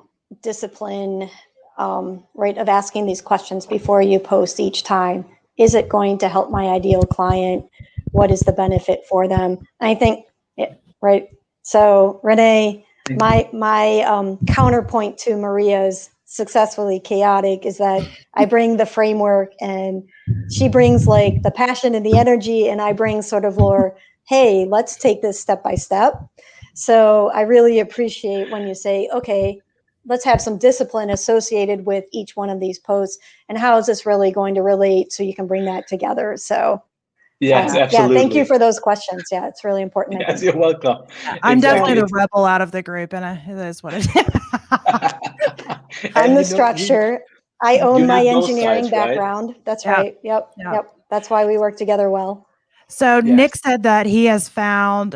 discipline, right, of asking these questions before you post each time. Is it going to help my ideal client? What is the benefit for them? And I think, right. So René, my counterpoint to Maria's successfully chaotic is that I bring the framework and she brings like the passion and the energy, and I bring sort of more, hey, let's take this step by step. So I really appreciate when you say, okay, let's have some discipline associated with each one of these posts, and how is this really going to relate, so you can bring that together. So yes, absolutely. Yeah, thank you for those questions. Yeah, it's really important. Yes, you're welcome. I'm definitely the rebel out of the group, and it is what it is. I'm the structure. I own my engineering background. Right? That's right. Yep. That's why we work together well. So Nick said that he has found,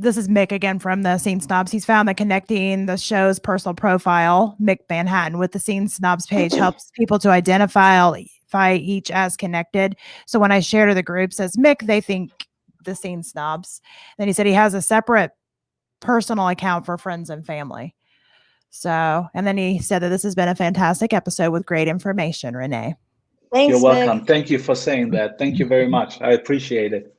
this is Mick again from the Scene Snobs. He's found that connecting the show's personal profile, Mick Manhattan, with the Scene Snobs page helps people to identify each as connected. So when I share to the group, says Mick, they think the Scene Snobs. Then he said he has a separate personal account for friends and family. So, and then he said that this has been a fantastic episode with great information, René. Thanks, you're welcome. Mick. Thank you for saying that. Thank you very much. I appreciate it.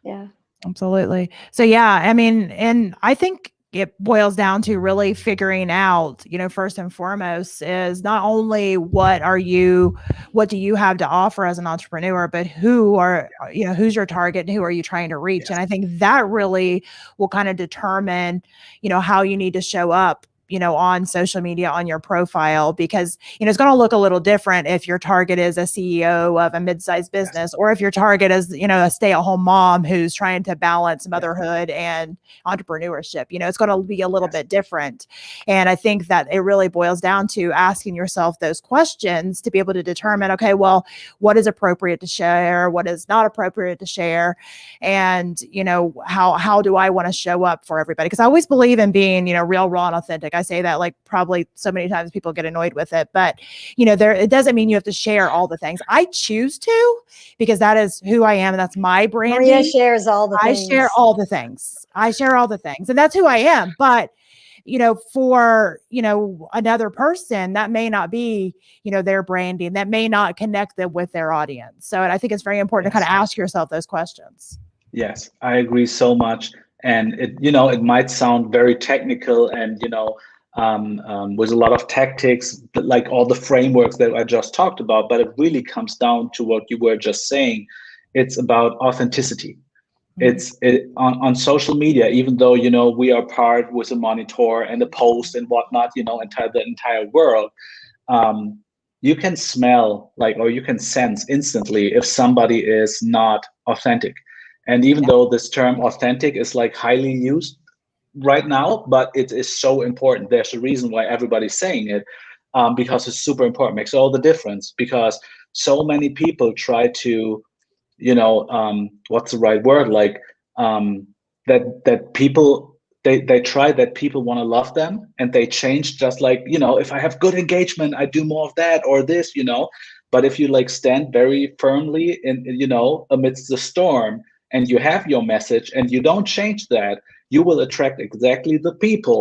Yeah, absolutely. So yeah, I mean, and I think it boils down to really figuring out, first and foremost is not only what do you have to offer as an entrepreneur, but who's your target and who are you trying to reach? Yes. And I think that really will kind of determine, how you need to show up on social media, on your profile, because, it's going to look a little different if your target is a CEO of a mid-sized business, or if your target is, a stay-at-home mom who's trying to balance motherhood and entrepreneurship. It's going to be a little bit different. And I think that it really boils down to asking yourself those questions to be able to determine, okay, well, what is appropriate to share? What is not appropriate to share? And, how do I want to show up for everybody? Because I always believe in being, real, raw, and authentic. I say that like probably so many times people get annoyed with it, but it doesn't mean you have to share all the things. I choose to, because that is who I am and that's my branding. Maria shares all the things. I share all the things and that's who I am. But for another person, that may not be their branding, that may not connect them with their audience. So I think it's very important to kind of ask yourself those questions. Yes, I agree so much. And it might sound very technical and with a lot of tactics, like all the frameworks that I just talked about, but it really comes down to what you were just saying. It's about authenticity. Mm-hmm. On social media, even though we are part with a monitor and a post and whatnot, the entire world, you can smell or you can sense instantly if somebody is not authentic. And even though this term authentic is highly used right now, but it is so important. There's a reason why everybody's saying it, because it's super important. Makes all the difference, because so many people try to, what's the right word? That people, they try that people want to love them, and they change just if I have good engagement, I do more of that or this, But if you like stand very firmly in, amidst the storm, and you have your message and you don't change that, you will attract exactly the people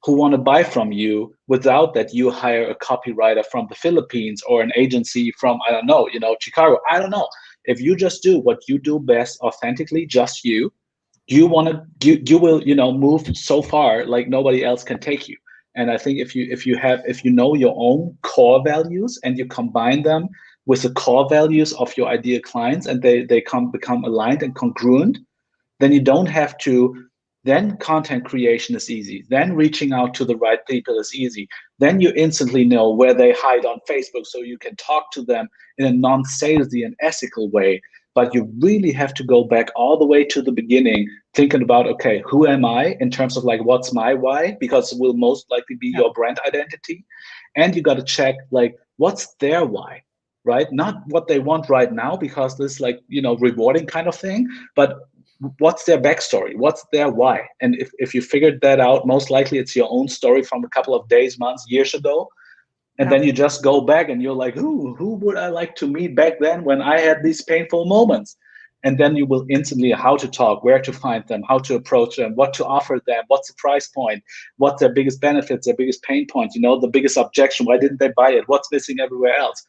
who want to buy from you without that you hire a copywriter from the Philippines or an agency from, I don't know, Chicago. I don't know. If you just do what you do best authentically, just you want to, you will, move so far like nobody else can take you. And I think if you know your own core values and you combine them with the core values of your ideal clients, and they become aligned and congruent, then you don't have to, then content creation is easy, then reaching out to the right people is easy, then you instantly know where they hide on Facebook so you can talk to them in a non-salesy and ethical way. But you really have to go back all the way to the beginning, thinking about, okay, who am I in terms of like, what's my why? Because it will most likely be your brand identity. And you got to check like, what's their why, right? Not what they want right now, because this like, rewarding kind of thing, but what's their backstory? What's their why? And if you figured that out, most likely it's your own story from a couple of days, months, years ago. And then you just go back and you're like, who would I like to meet back then when I had these painful moments? And then you will instantly how to talk, where to find them, how to approach them, what to offer them, what's the price point, what's their biggest benefits, their biggest pain points, the biggest objection, why didn't they buy it, what's missing everywhere else?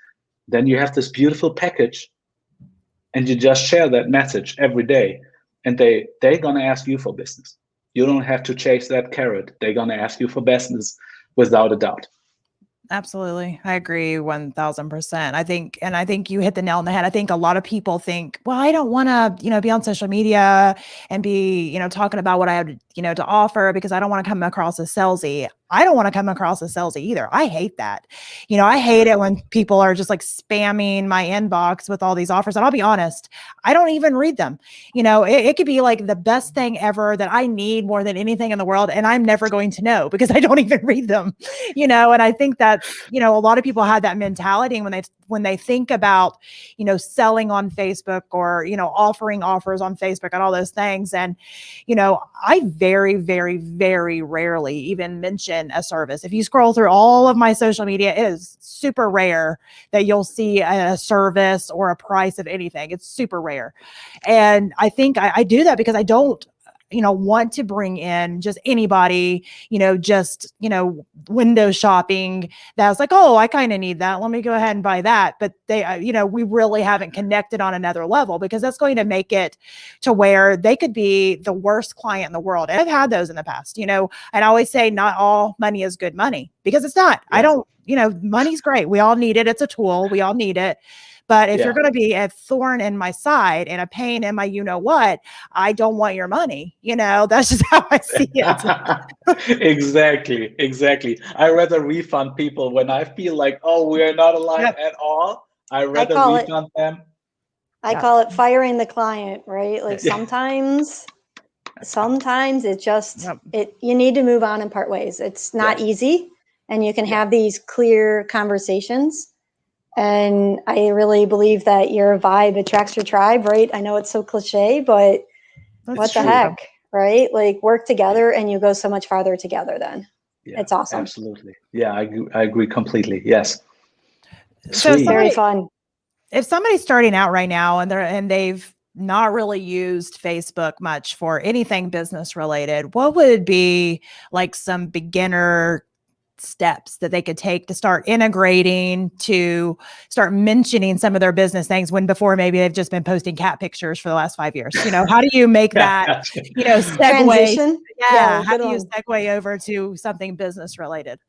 Then you have this beautiful package and you just share that message every day. And they're going to ask you for business. You don't have to chase that carrot. They're going to ask you for business without a doubt. Absolutely. I agree 1000%. I think you hit the nail on the head. I think a lot of people think, well, I don't want to, be on social media and be, talking about what I have, to offer, because I don't want to come across as salesy. I don't want to come across as salesy either. I hate that. I hate it when people are just like spamming my inbox with all these offers. And I'll be honest, I don't even read them. It could be like the best thing ever that I need more than anything in the world. And I'm never going to know because I don't even read them, and I think that, a lot of people have that mentality when they think about, selling on Facebook or, offering offers on Facebook and all those things. And, I very, very, very rarely even mention a service. If you scroll through all of my social media, it is super rare that you'll see a service or a price of anything. It's super rare. And I think I do that because I don't, want to bring in just anybody, window shopping that's like, oh, I kind of need that. Let me go ahead and buy that. But they, we really haven't connected on another level, because that's going to make it to where they could be the worst client in the world. And I've had those in the past, and I always say not all money is good money, because it's not. Yeah. I don't, money's great. We all need it. It's a tool. We all need it. But if you're going to be a thorn in my side and a pain in my, what, I don't want your money. That's just how I see it. Exactly. I rather refund people when I feel like, oh, we're not aligned at all. I rather refund them. I call it firing the client, right? Like sometimes it just, you need to move on and part ways. It's not easy, and you can have these clear conversations. And I really believe that your vibe attracts your tribe, right? I know it's so cliche, but what the heck, right? Like, work together and you go so much farther together then. Yeah, it's awesome. Absolutely. Yeah, I agree completely. Yes. So very fun. If somebody's starting out right now and they've not really used Facebook much for anything business related, what would be like some beginner steps that they could take to start integrating, to start mentioning some of their business things, when before maybe they've just been posting cat pictures for the last 5 years? How do you make that, segue? Transition? Yeah. How do you segue over to something business related?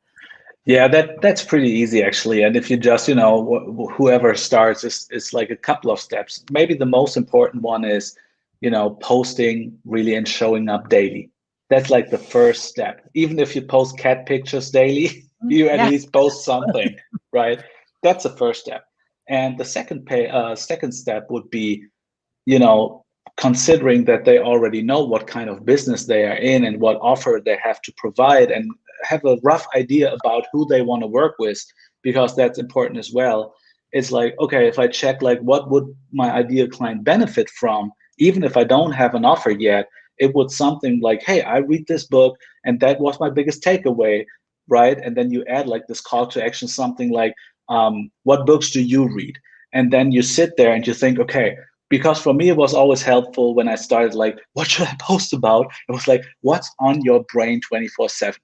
Yeah, that's pretty easy actually. And if you just, whoever starts, it's like a couple of steps. Maybe the most important one is, posting really and showing up daily. That's like the first step. Even if you post cat pictures daily, you at least post something, right? That's the first step. And the second step would be, considering that they already know what kind of business they are in and what offer they have to provide, and have a rough idea about who they want to work with, because that's important as well. It's like, okay, if I check like what would my ideal client benefit from, even if I don't have an offer yet, it would something like, hey, I read this book and that was my biggest takeaway, right? And then you add like this call to action, something like, What books do you read? And then you sit there and you think, okay, because for me, it was always helpful when I started, like, what should I post about? It was like, what's on your brain 24/7?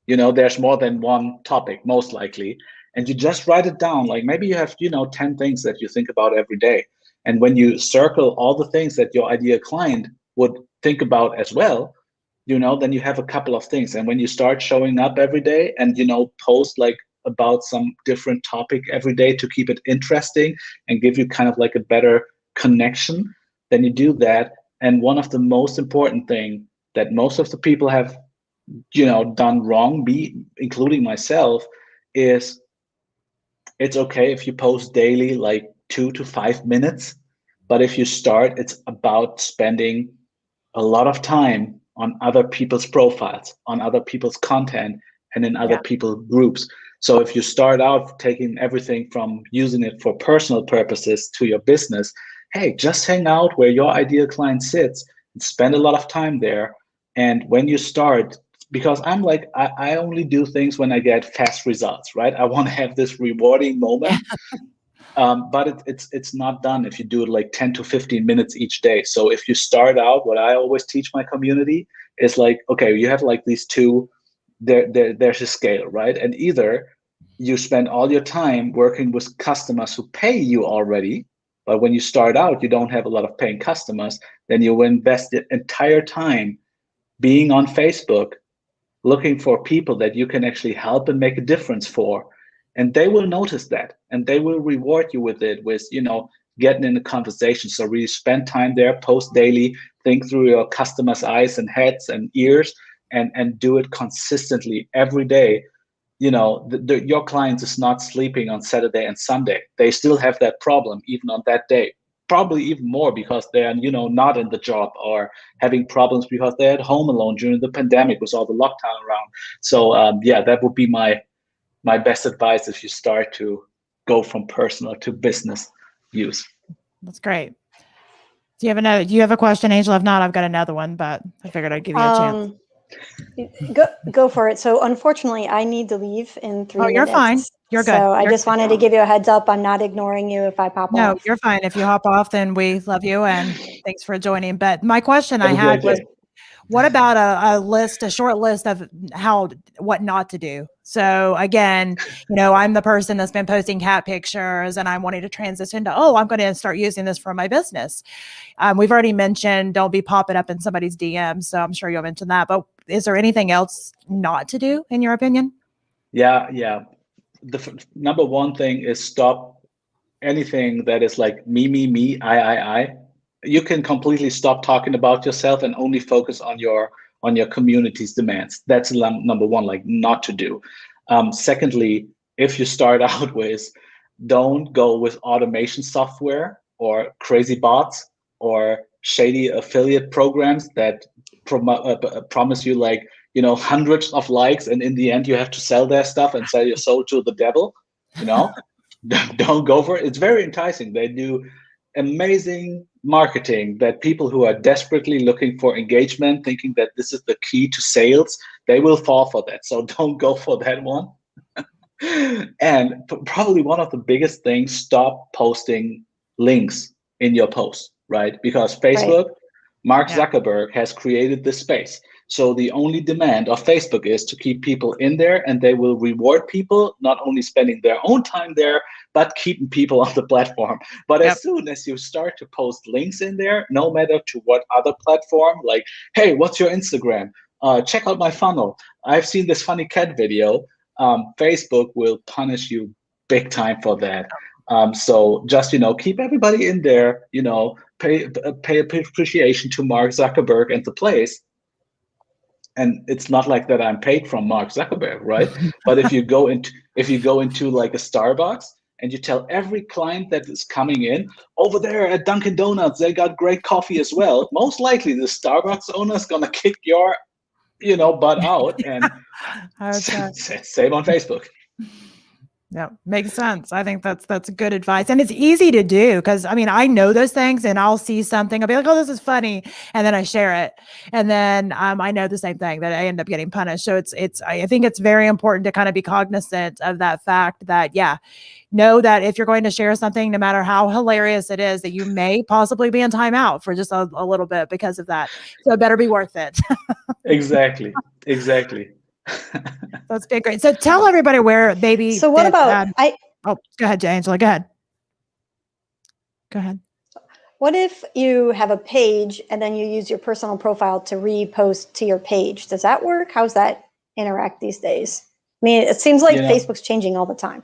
There's more than one topic, most likely. And you just write it down. Like maybe you have, 10 things that you think about every day. And when you circle all the things that your ideal client would think about as well, then you have a couple of things. And when you start showing up every day and, post like about some different topic every day to keep it interesting and give you kind of like a better connection, then you do that. And one of the most important thing that most of the people have, done wrong, me including myself, is it's okay if you post daily, like 2 to 5 minutes. But if you start, it's about spending a lot of time on other people's profiles, on other people's content, and in other people's groups. So if you start out taking everything from using it for personal purposes to your business, hey, just hang out where your ideal client sits and spend a lot of time there. And when you start, because I'm like, I only do things when I get fast results, right? I want to have this rewarding moment. But it's not done if you do it like 10 to 15 minutes each day. So if you start out, what I always teach my community is like, okay, you have like these two, there's a scale, right? And either you spend all your time working with customers who pay you already, but when you start out, you don't have a lot of paying customers, then you invest the entire time being on Facebook, looking for people that you can actually help and make a difference for. And they will notice that, and they will reward you with it, with, getting in the conversation. So really spend time there, post daily, think through your customers' eyes and heads and ears, and do it consistently every day. Your clients is not sleeping on Saturday and Sunday. They still have that problem even on that day, probably even more because they're, not in the job or having problems because they're at home alone during the pandemic with all the lockdown around. So that would be my best advice if you start to go from personal to business use. That's great. Do you have a question, Angela? If not, I've got another one, but I figured I'd give you a chance. Go for it. So unfortunately, I need to leave in 3 minutes. You're fine. You're good. So I just wanted to give you a heads up. I'm not ignoring you if I pop off. No, you're fine. If you hop off, then we love you and thanks for joining. But my question I had was, what about a short list of what not to do? So again, I'm the person that's been posting cat pictures and I'm wanting to transition to, I'm going to start using this for my business. We've already mentioned don't be popping up in somebody's DMs. So I'm sure you'll mention that. But is there anything else not to do in your opinion? Yeah. The number one thing is stop anything that is like me, I. You can completely stop talking about yourself and only focus on your community's demands. That's number one, like not to do. Secondly, if you start out with, don't go with automation software or crazy bots or shady affiliate programs that promise you like, hundreds of likes, and in the end you have to sell their stuff and sell your soul to the devil. Don't go for it. It's very enticing. They do amazing marketing that people who are desperately looking for engagement, thinking that this is the key to sales, they will fall for that. So don't go for that one. And probably one of the biggest things, stop posting links in your post, right? Because Facebook, Mark Zuckerberg has created this space. So the only demand of Facebook is to keep people in there, and they will reward people not only spending their own time there, but keeping people on the platform. But as soon as you start to post links in there, no matter to what other platform, like, hey, what's your Instagram? Check out my funnel. I've seen this funny cat video. Facebook will punish you big time for that. So just, keep everybody in there, pay appreciation to Mark Zuckerberg and the place. And it's not like that I'm paid from Mark Zuckerberg, right? But if you go into like a Starbucks and you tell every client that is coming in, over there at Dunkin' Donuts, they got great coffee as well, most likely the Starbucks owner is gonna kick your butt out. And same on Facebook. Yeah, makes sense. I think that's good advice. And it's easy to do because I mean, I know those things and I'll see something, I'll be like, oh, this is funny. And then I share it. And then I know the same thing that I end up getting punished. So I think it's very important to kind of be cognizant of that fact that, yeah, know that if you're going to share something, no matter how hilarious it is, that you may possibly be in timeout for just a little bit because of that. So it better be worth it. Exactly. That's been great. So tell everybody where maybe. So what about Oh, go ahead, Angela. Go ahead. Go ahead. What if you have a page and then you use your personal profile to repost to your page? Does that work? How's that interact these days? I mean, it seems like Facebook's changing all the time.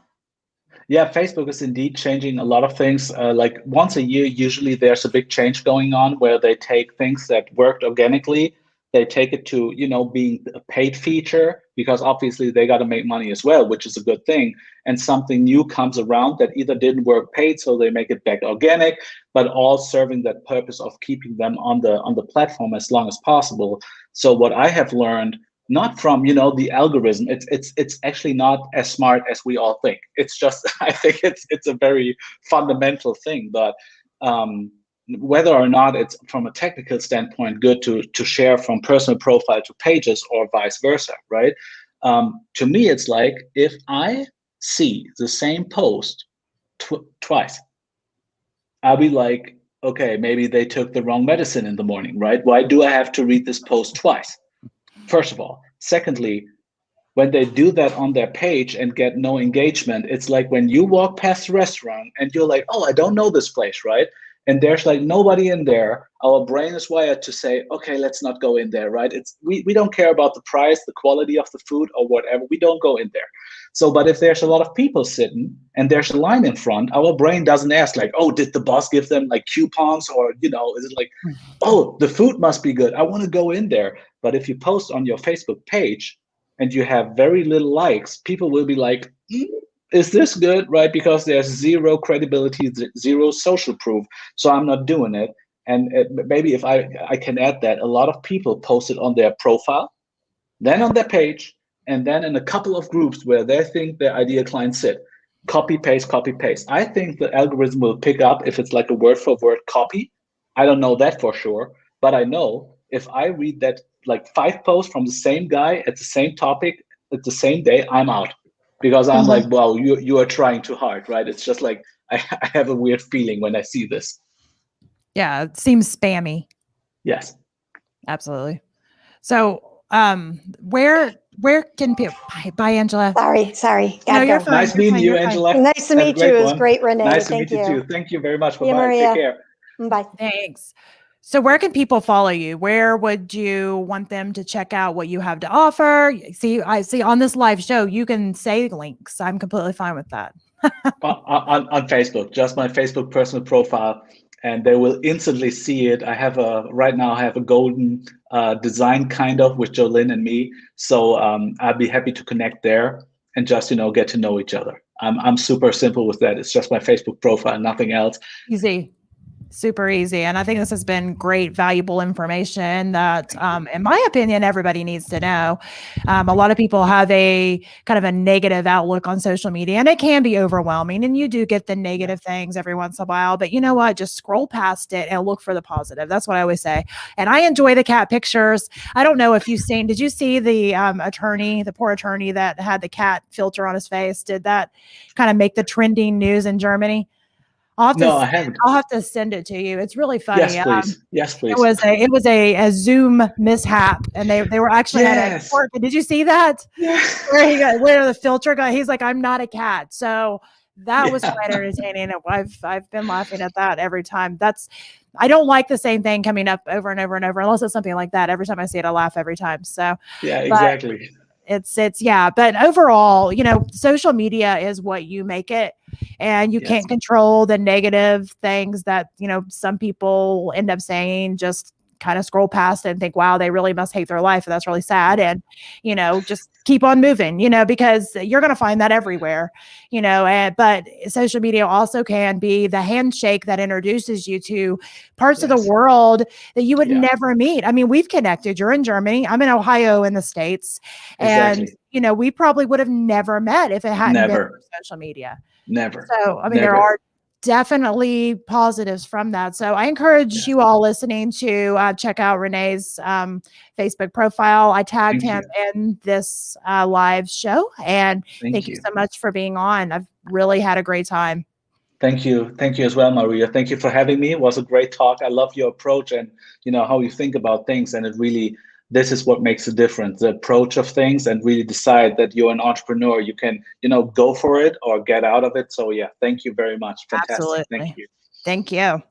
Yeah, Facebook is indeed changing a lot of things. Like once a year, usually there's a big change going on where they take things that worked organically, they take it to, being a paid feature, because obviously they got to make money as well, which is a good thing. And something new comes around that either didn't work paid, so they make it back organic, but all serving that purpose of keeping them on the platform as long as possible. So what I have learned, not from the algorithm, it's actually not as smart as we all think. It's just I think it's a very fundamental thing. But whether or not it's from a technical standpoint good to share from personal profile to pages or vice versa, right? To me, it's like if I see the same post twice, I'll be like, okay, maybe they took the wrong medicine in the morning, right? Why do I have to read this post twice? First of all. Secondly, when they do that on their page and get no engagement, it's like when you walk past a restaurant and you're like, oh, I don't know this place, right? And there's like nobody in there. Our brain is wired to say, okay, let's not go in there, right? We don't care about the price, the quality of the food or whatever. We don't go in there. So, but if there's a lot of people sitting and there's a line in front, our brain doesn't ask like, oh, did the boss give them like coupons, or, is it like, oh, the food must be good, I want to go in there. But if you post on your Facebook page and you have very little likes, people will be like, is this good, right? Because there's zero credibility, zero social proof. So I'm not doing it. And maybe if I can add that, a lot of people post it on their profile, then on their page, and then in a couple of groups where they think their ideal clients sit. Copy, paste, copy, paste. I think the algorithm will pick up if it's like a word for word copy. I don't know that for sure, but I know if I read that like 5 posts from the same guy at the same topic at the same day, I'm out, because I'm like, well, you are trying too hard, right? It's just like I have a weird feeling when I see this. Yeah, it seems spammy. Yes, absolutely. So, where can people? Bye, Angela. Sorry. No, you're fine. Nice meeting you, Angela. Nice to meet you. It was great, René. Nice to meet you too. Thank you very much. Bye, Maria. Take care. Bye. Thanks. So where can people follow you? Where would you want them to check out what you have to offer? I see on this live show, you can say links. I'm completely fine with that. on Facebook, just my Facebook personal profile, and they will instantly see it. Right now I have a golden design kind of with Jolene and me. So I'd be happy to connect there and just, get to know each other. I'm super simple with that. It's just my Facebook profile, nothing else. Easy. Super easy. And I think this has been great, valuable information that, in my opinion, everybody needs to know. A lot of people have a kind of a negative outlook on social media, and it can be overwhelming. And you do get the negative things every once in a while, but you know what? Just scroll past it and look for the positive. That's what I always say. And I enjoy the cat pictures. I don't know if did you see the poor attorney that had the cat filter on his face? Did that kind of make the trending news in Germany? I haven't. I'll have to send it to you. It's really funny. Yes, please. Yes, please. It was a Zoom mishap, and they were actually at a court. Did you see that? Yes. Where the filter guy? He's like, I'm not a cat. So that was quite entertaining. I've been laughing at that every time. I don't like the same thing coming up over and over and over, unless it's something like that. Every time I see it, I laugh every time. So yeah, exactly. But overall, social media is what you make it, and you can't control the negative things that, some people end up saying just kind of scroll past it and think, wow, they really must hate their life. And that's really sad. And, just keep on moving, because you're going to find that everywhere, but social media also can be the handshake that introduces you to parts of the world that you would never meet. I mean, we've connected. You're in Germany. I'm in Ohio in the States. And, we probably would have never met if it hadn't been for social media. Never. So, I mean, there are definitely positives from that. So I encourage you all listening to check out René's Facebook profile. I tagged him in this live show, and thank you so much for being on. I've really had a great time. Thank you. Thank you as well, Maria. Thank you for having me. It was a great talk. I love your approach and, how you think about things. And it really, this is what makes a difference, the approach of things, and really decide that you're an entrepreneur. You can, go for it or get out of it. So yeah, thank you very much. Fantastic. Absolutely. Thank you. Thank you.